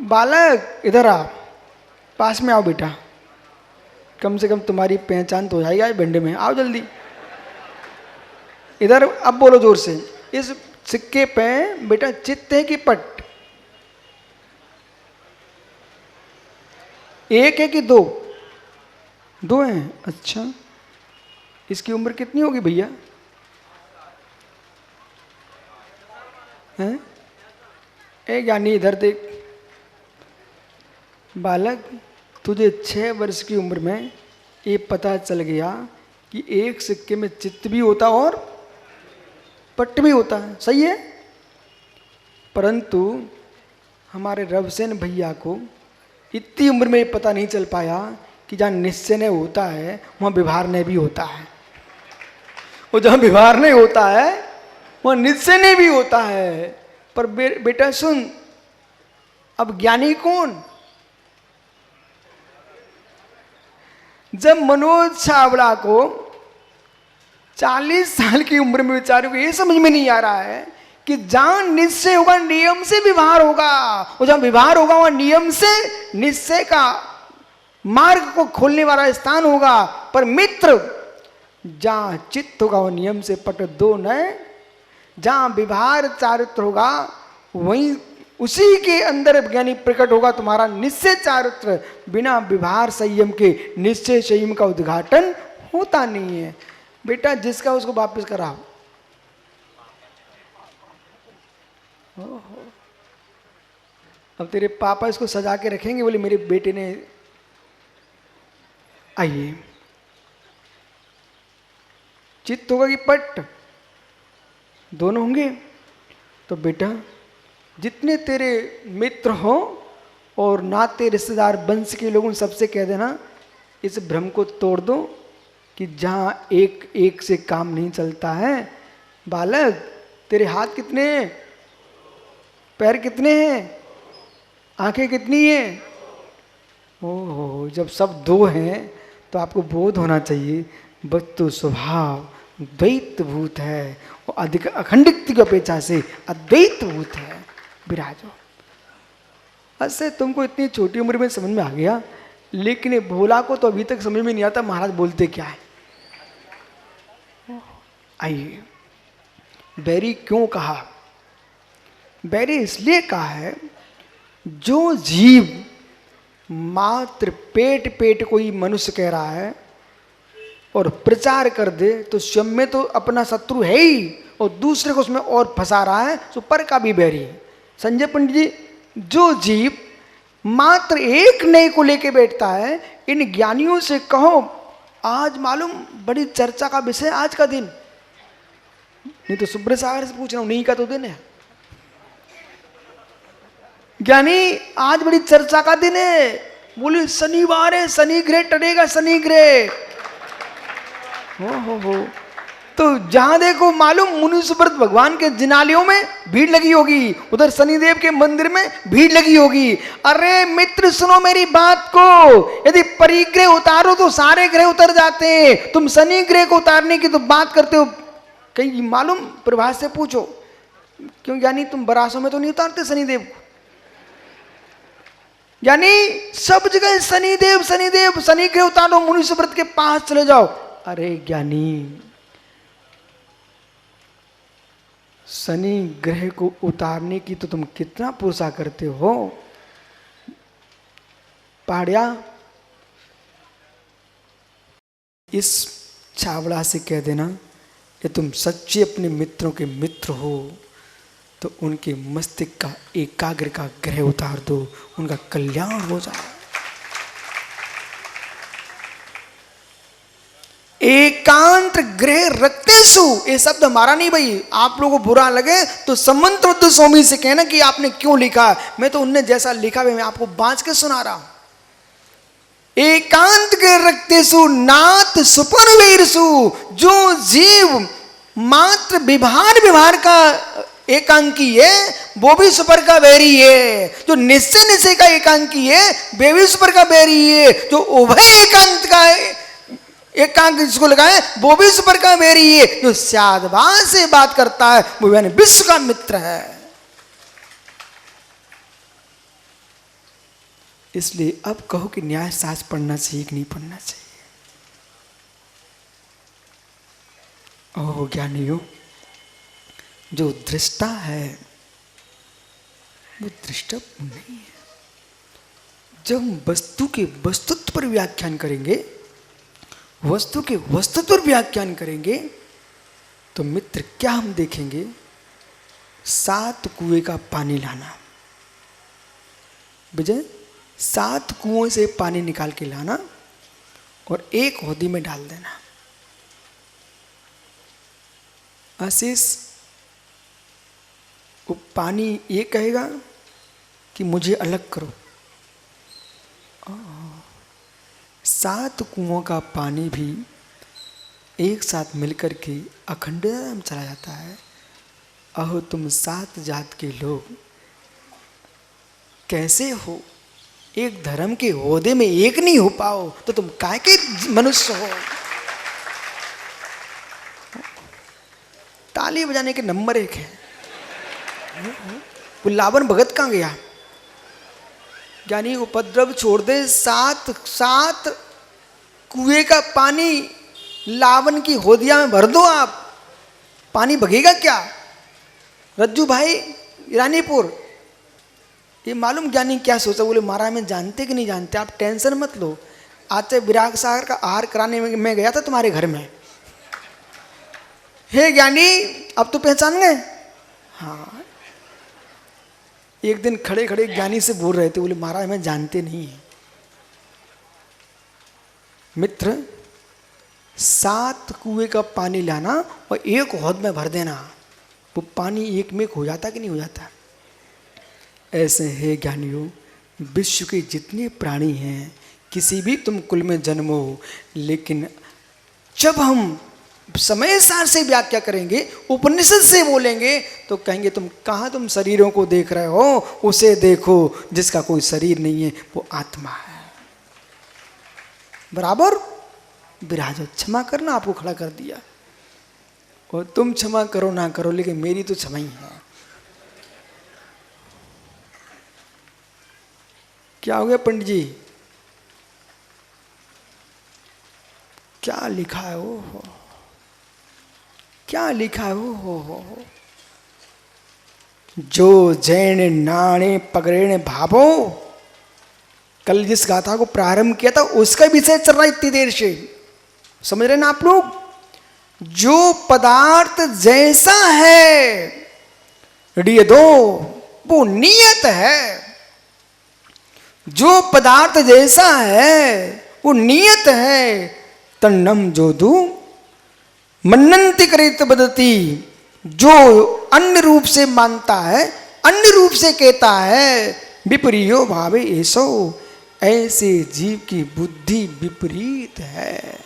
बालक इधर आ, पास में आओ बेटा, कम से कम तुम्हारी पहचान तो हो जाएगी आज भिंड में, आओ जल्दी इधर। अब बोलो जोर से, इस सिक्के पे बेटा चित्त है कि पट? एक है कि दो? दो हैं। अच्छा, इसकी उम्र कितनी होगी भैया? हैं? ए ज्ञानी इधर देख। बालक, तुझे 6 वर्ष की उम्र में ये पता चल गया कि एक सिक्के में चित्त भी होता और पट भी होता है, सही है। परंतु हमारे रवसेन भैया को इतनी उम्र में ये पता नहीं चल पाया कि जहाँ निश्चय होता है वहाँ विभार नहीं भी होता है, और जहाँ विभार नहीं होता है वहाँ निश्चय भी होता है। पर बेटा सुन, अब ज्ञानी कौन? जब मनोज छाबड़ा को 40 साल की उम्र में बेचारे को ये समझ में नहीं आ रहा है कि जहां निश्चय होगा नियम से व्यवहार होगा, और जहां व्यवहार होगा वहां नियम से निश्चय का मार्ग को खोलने वाला स्थान होगा। पर मित्र, जहां चित्त होगा वह नियम से पट दो न, जहां व्यवहार चारित्र होगा वहीं उसी के अंदर ज्ञानी प्रकट होगा तुम्हारा निश्चय चारित्र। बिना व्यवहार संयम के निश्चय संयम का उद्घाटन होता नहीं है। बेटा जिसका उसको वापस कराओ। अब तेरे पापा इसको सजा के रखेंगे, बोले मेरे बेटे ने। आइए, चित्त होगा कि पट? दोनों होंगे। तो बेटा जितने तेरे मित्र हो और नाते रिश्तेदार वंश के लोगों सबसे कह देना इस भ्रम को तोड़ दो कि जहाँ एक एक से काम नहीं चलता है। बालक, तेरे हाथ कितने हैं? पैर कितने हैं? आंखें कितनी हैं? ओहो, जब सब दो हैं तो आपको बोध होना चाहिए वस्तु स्वभाव द्वैत भूत है, और अधिक अखंडित की अपेक्षा से अद्वैत भूत है। विराजो। ऐसे तुमको इतनी छोटी उम्र में समझ में आ गया, लेकिन ये भोला को तो अभी तक समझ में नहीं आता महाराज बोलते क्या है। आइए, बैरी क्यों कहा? बैरी इसलिए कहा है, जो जीव मात्र पेट पेट कोई मनुष्य कह रहा है और प्रचार कर दे तो स्वयं में तो अपना शत्रु है ही, और दूसरे को उसमें और फंसा रहा है, तो पर का भी बैरी है। संजय पंडित जी, जो जीव मात्र एक नए को लेके बैठता है, इन ज्ञानियों से कहो आज मालूम बड़ी चर्चा का विषय आज का दिन, नहीं तो सुब्रत सागर से पूछ रहा हूं, नहीं का तो दिन है। ज्ञानी आज बड़ी चर्चा का दिन है, बोले शनिवार है, शनि ग्रह टरेगा, शनि ग्रह। हो तो जहां देखो मालूम मुनि सुब्रत भगवान के जिनालयों में भीड़ लगी होगी, उधर शनिदेव के मंदिर में भीड़ लगी होगी। अरे मित्र सुनो मेरी बात को, यदि परिग्रह उतारो तो सारे ग्रह उतर जाते हैं, तुम शनि ग्रह को उतारने की तो बात करते हो, कहीं मालूम प्रभास से पूछो क्यों ज्ञानी तुम बरासों में तो नहीं उतारते शनिदेव को? यानी सब जगह शनिदेव शनिदेव, शनि ग्रह उतारो, मुनि सुब्रत के पास चले जाओ। अरे ज्ञानी, शनि ग्रह को उतारने की तो तुम कितना पुरुषा करते हो। पहाड़िया, इस छावड़ा से कह देना कि तुम सच्चे अपने मित्रों के मित्र हो तो उनके मस्तिष्क का एकाग्र का ग्रह उतार दो, उनका कल्याण हो जाए। एकांत ग्रह रक्तेषु, ये शब्द हमारा नहीं भाई, आप लोगों को बुरा लगे तो समंत्र स्वामी से कहना कि आपने क्यों लिखा, मैं तो उनने जैसा लिखा मैं आपको बांच के सुना रहा हूं। एकांत ग्रह रक्तेषु नाथ सुपन वीरसु, जो जीव मात्र व्यवहार का एकांकी है वो भी सुपर का बैरी है, जो निश्चय का एकांकी है वे भी सुपर का बैरी है, जो उभय एकांत का एकांक जिसको लगाए वो भी सुपर का बैरी है, जो शादबाज से बात करता है वो यानी विश्व का मित्र है। इसलिए अब कहो कि न्याय शास्त्र पढ़ना चाहिए कि नहीं पढ़ना चाहिए। ओ ज्ञानियों, जो दृष्टा है वो दृष्टव्य नहीं है। जब हम वस्तु के वस्तुत्व पर व्याख्यान करेंगे, वस्तु के वस्तुत्व पर व्याख्यान करेंगे, तो मित्र क्या हम देखेंगे? 7 कुएं का पानी लाना, विजय 7 कुओं से पानी निकाल के लाना और एक होदी में डाल देना। आशीष, वो पानी ये कहेगा कि मुझे अलग करो। 7 कुओं का पानी भी एक साथ मिलकर के अखंडता में चला जाता है। अहो तुम 7 जात के लोग कैसे हो? एक धर्म के ओहदे में एक नहीं हो पाओ तो तुम काय के मनुष्य हो? ताली बजाने के नंबर 1 है। पुल्लावन भगत कहाँ गया? यानी उपद्रव छोड़ दे, 7 कुएं का पानी लावन की होदिया में भर दो आप, पानी बगेगा क्या? रज्जू भाई ईरानीपुर, ये मालूम ज्ञानी क्या सोचा? बोले महाराज में जानते कि नहीं जानते, आप टेंशन मत लो। आज से विराग सागर का आहार कराने में मैं गया था तुम्हारे घर में। हे ज्ञानी, अब तो पहचान गए? हाँ, एक दिन खड़े खड़े ज्ञानी से बोल रहे थे, बोले महाराज मैं जानते नहीं है। मित्र, 7 कुएं का पानी लाना और एक हौद में भर देना, वो पानी एक में हो जाता कि नहीं हो जाता? ऐसे है ज्ञानियों, विश्व के जितने प्राणी हैं, किसी भी तुम कुल में जन्मो, लेकिन जब हम समय सार से व्याख्या करेंगे, उपनिषद से बोलेंगे, तो कहेंगे तुम कहाँ तुम शरीरों को देख रहे हो? उसे देखो जिसका कोई शरीर नहीं है, वो आत्मा है। बराबर विराजो, क्षमा करना आपको खड़ा कर दिया, और तुम क्षमा करो ना करो, लेकिन मेरी तो क्षमा ही है। क्या हो गया पंडित जी? क्या लिखा है? वो क्या लिखा है? हो जो जैन नाणे पगड़े भावो, कल जिस गाथा को प्रारंभ किया था उसका विषय चल रहा है इतनी देर से, समझ रहे ना आप लोग? जो पदार्थ जैसा है ऋण दो, वो नियत है। जो पदार्थ जैसा है वो नियत है। तन्नम जोदू मन्नंति करित बदती, जो अन्य रूप से मानता है, अन्य रूप से कहता है, विपरीयो भावे ऐसो, ऐसे जीव की बुद्धि विपरीत है।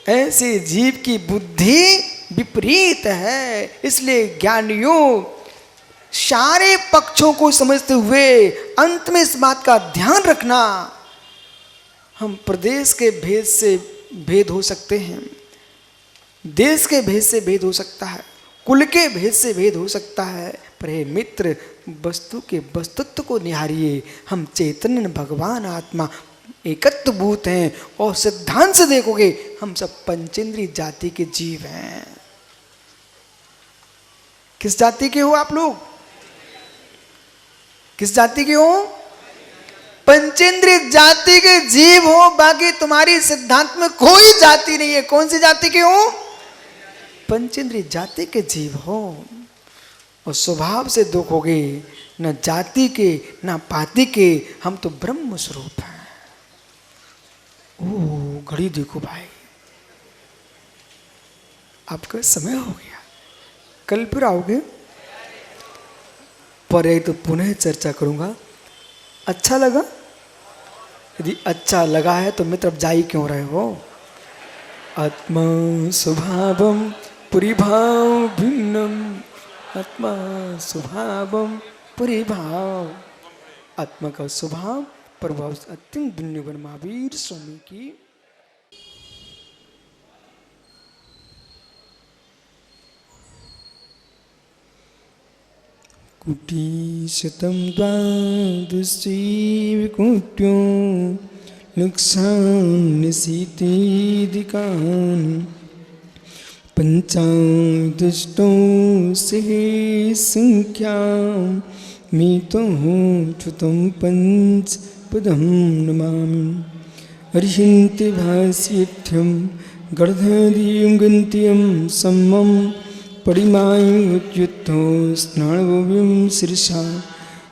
ऐसे जीव की बुद्धि विपरीत है। इसलिए ज्ञानियों, सारे पक्षों को समझते हुए अंत में इस बात का ध्यान रखना, हम प्रदेश के भेद से भेद हो सकते हैं, देश के भेद से भेद हो सकता है, कुल के भेद से भेद हो सकता है, पर हे मित्र, वस्तु के वस्तुत्व को निहारिए। हम चैतन्य भगवान आत्मा एकत्व भूत हैं, और सिद्धांत से देखोगे हम सब पंचेंद्रिय जाति के जीव हैं। किस जाति के हो आप लोग? किस जाति के हो? पंचेंद्रिय जाति के जीव हो, बाकी तुम्हारी सिद्धांत में कोई जाति नहीं है। कौन सी जाति के हो? पंचेंद्रिय जाति के जीव हो, और स्वभाव से देखोगे न जाति के न पाति के, हम तो ब्रह्म स्वरूप हैं। ओ घड़ी देखो भाई, आपका समय हो गया, कल फिर आओगे? पर तो पुनः चर्चा करूंगा। अच्छा लगा? यदि अच्छा लगा है तो मित्र अब जा ही क्यों रहे हो? आत्मा स्वभावम परिभाव भिन्नम, आत्मा स्वभावम परिभाव, आत्मा का स्वभाव प्रभाव अत्यंत भिन्न। महावीर स्वामी की कुटीशतं द्वादशैवकोट्यो लक्षान्यशीतिधिकानि पञ्चादुष्टौ सहस्रसङ्ख्यां मितो च्युतं पञ्चपदं नमामि अर्हिन्ति भास्येत्यं गर्धधिं गन्त्यं सम्मं परिमायुत्युत्थो स्नानभव्यं शिरसा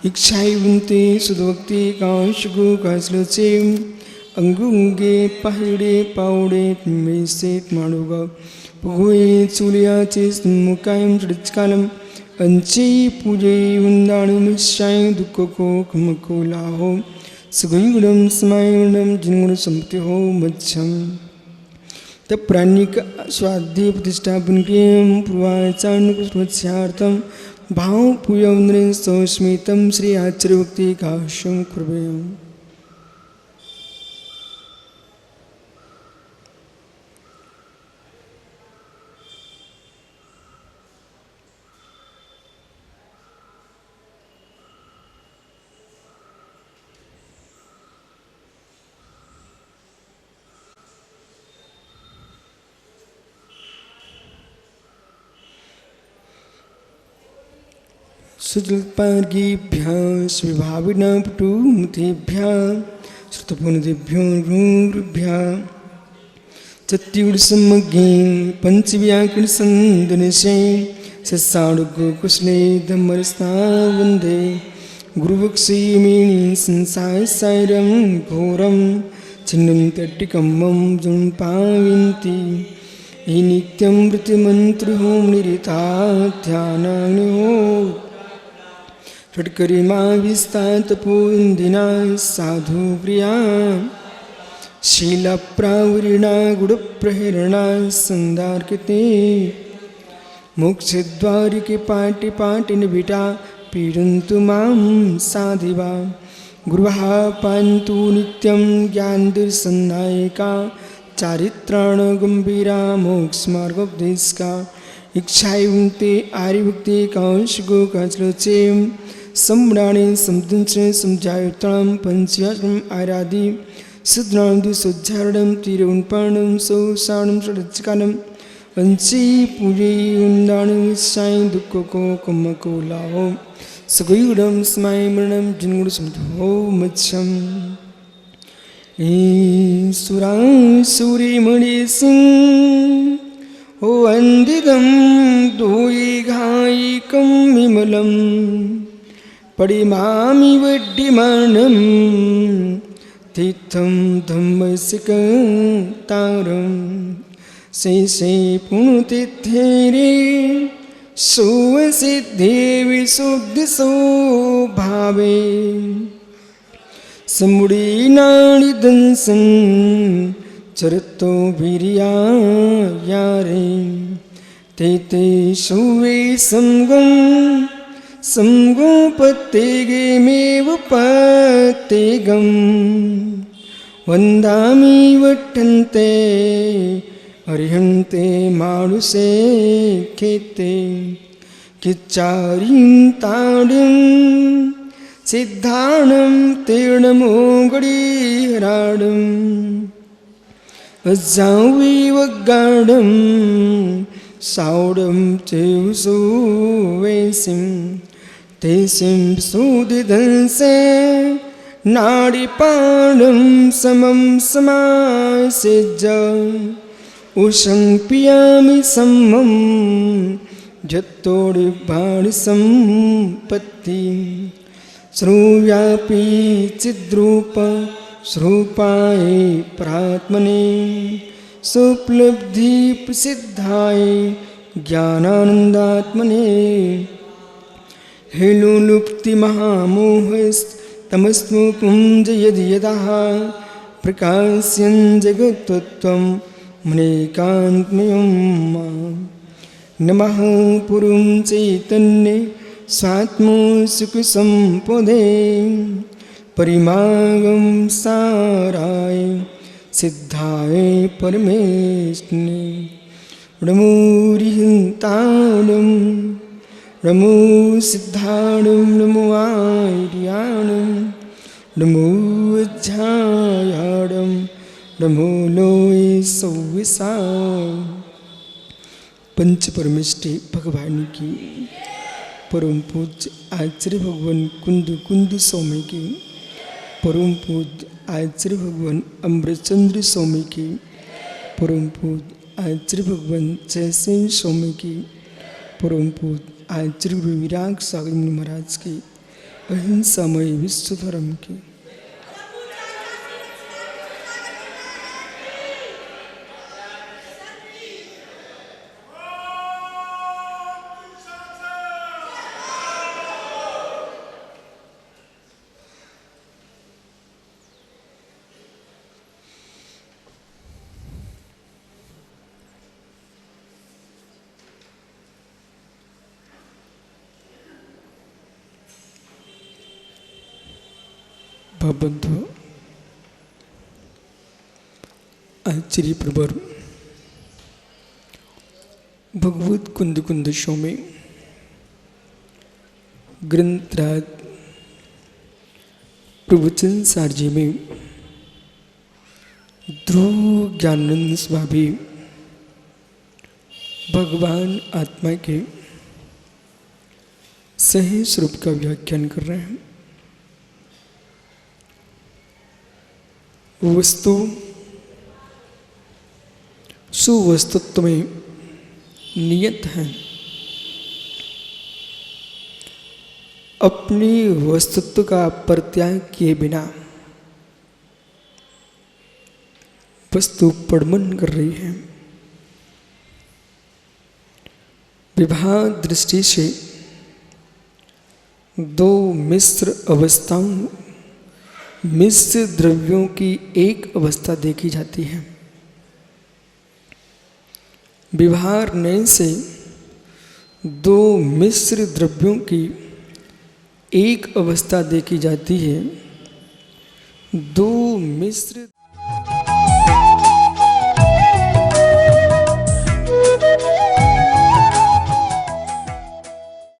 इच्छायुन्ते सुदभक्ति कांशगो काश्लचे अंगुंगे पहाड़े पावड़े मेसेत माडुगा पुगोए चुलियाचे मुकायम चढ़कालम अंचे पूजे वंदाणुमिशाय दुःखको खमको लाहो सुगुणम समायणम जिनगुण सम्पत्ति हो मच्छम तब प्राणिक स्वाध्य प्रतिष्ठापन क्रियम पूर्वाचार्यर्थम भाव पूयौन्द्रे सौस्मितम श्री आचार्य भक्ति काश्यम कुर्वयम् सुजल्पार्घ्येभ्यः स्विभाविनपटुमतेभ्यः श्रुतपुनदेभ्यो गुरुभ्यः चत्युर्सम्मग्गे पञ्चव्याकरणसन्दनशे सस्साडुगोकुशले धम्मरस्ता वन्दे गुरुवक्षेमेणि संसारसारं घोरं छिन्नं तट्टिकम्बं जुम्पाविन्ति हि नित्यं वृत्तिमन्त्रो निरिता ध्यानाग्निहो षट्करिमा विस्तातपोन्दिना साधु प्रिया शीलप्रावरिणा गुडप्रहरणा संदार्किते मोक्षद्वारिके पाटिनिबिटा पीडन्तु मां साधिवा गुरुः पान्तु नित्यं ज्ञानदर्शननायिका चारित्राण गंभीरा मोक्षमार्गोपदेशका इच्छायुन्ते आर्यभक्ति कांशगो काचलोचे सम्राणे समदंशे समजायुतां पंचाश्रम आराधि सिद्धांदु सुज्जारणं तिरुन्पाणं सौसारणं षड्चकानं अंची पूजे उन्दाणं साई दुःखको कमको लाहो सगुणं स्मरणं जिनगुण समधो मच्छम सुरासुरीमणि सिंह ओ वन्दितं दोयिघायिकं विमलं परिमामि वड्डिमानं तीर्थं धम्मसिकतारं शेषे पुण्यतीर्थेरे सुवसिद्धे विशुद्धिसो भावे समुडीनानि दंसन चरतो वीर्या यारे ते ते शुवे समगोपत्तेगेमेव पत्तेगं वन्दामि वट्टन्ते अर्हन्ते मानुषे खेते किच्चारिन्ताडिं सिद्धाणं तीर्णमोगडीराडम् अजाविवगाढं सावडं चेवसुवेसिं तेसिं सुदिदंसे नाडिपाणं समं समासेज उषं पियामि सम्मं जत्तोडिबाणिसम्पत्ति श्रूव्यापी चिद्रूप श्रूपाय प्रात्मने सुप्लब्धि प्रसिद्धाय ज्ञानानंदात्मने हेलुलुप्ति महामोहस्तमस्तु पुंज यदि यदः प्रकाश्यं जगत्तत्त्वं मनेकान्त्मयं नमः पुरुं चैतन्ये स्वात्मो सुखसम्पदे परिमागं साराय सिद्धाय परमेष्ठिने उडमूरिहिंताडं नमो सिद्धाणं नमो आर्याणं नमो अध्यायाणं नमो लोए सौविसा। पंच परमेष्टि भगवान की, परम पूज्य आचार्य भगवान कुंद कुंद स्वामी की, परम पूज्य आचार्य भगवान अमृतचंद्र स्वामी की, परम पूज्य आचार्य भगवान जयसेन स्वामी की, परम पूज्य आचार्य गुरु विराग सागर मुनि महाराज की, अहिंसामय विश्व धर्म की। बंधु आचार्य प्रवर भगवत कुंद कुंद स्वामी ग्रंथराज प्रवचन सारजी में ध्रुव ज्ञानंद स्वामी भगवान आत्मा के सही स्वरूप का व्याख्यान कर रहे हैं। वस्तु सुवस्तुत्व में नियत है, अपनी वस्तुत्व का परित्याग किए बिना वस्तु प्रमन कर रही है। विवाह दृष्टि से दो मिश्र अवस्थाओं, मिश्र द्रव्यों की एक अवस्था देखी जाती है। व्यवहार नयन से दो मिश्र द्रव्यों की एक अवस्था देखी जाती है। दो मिश्र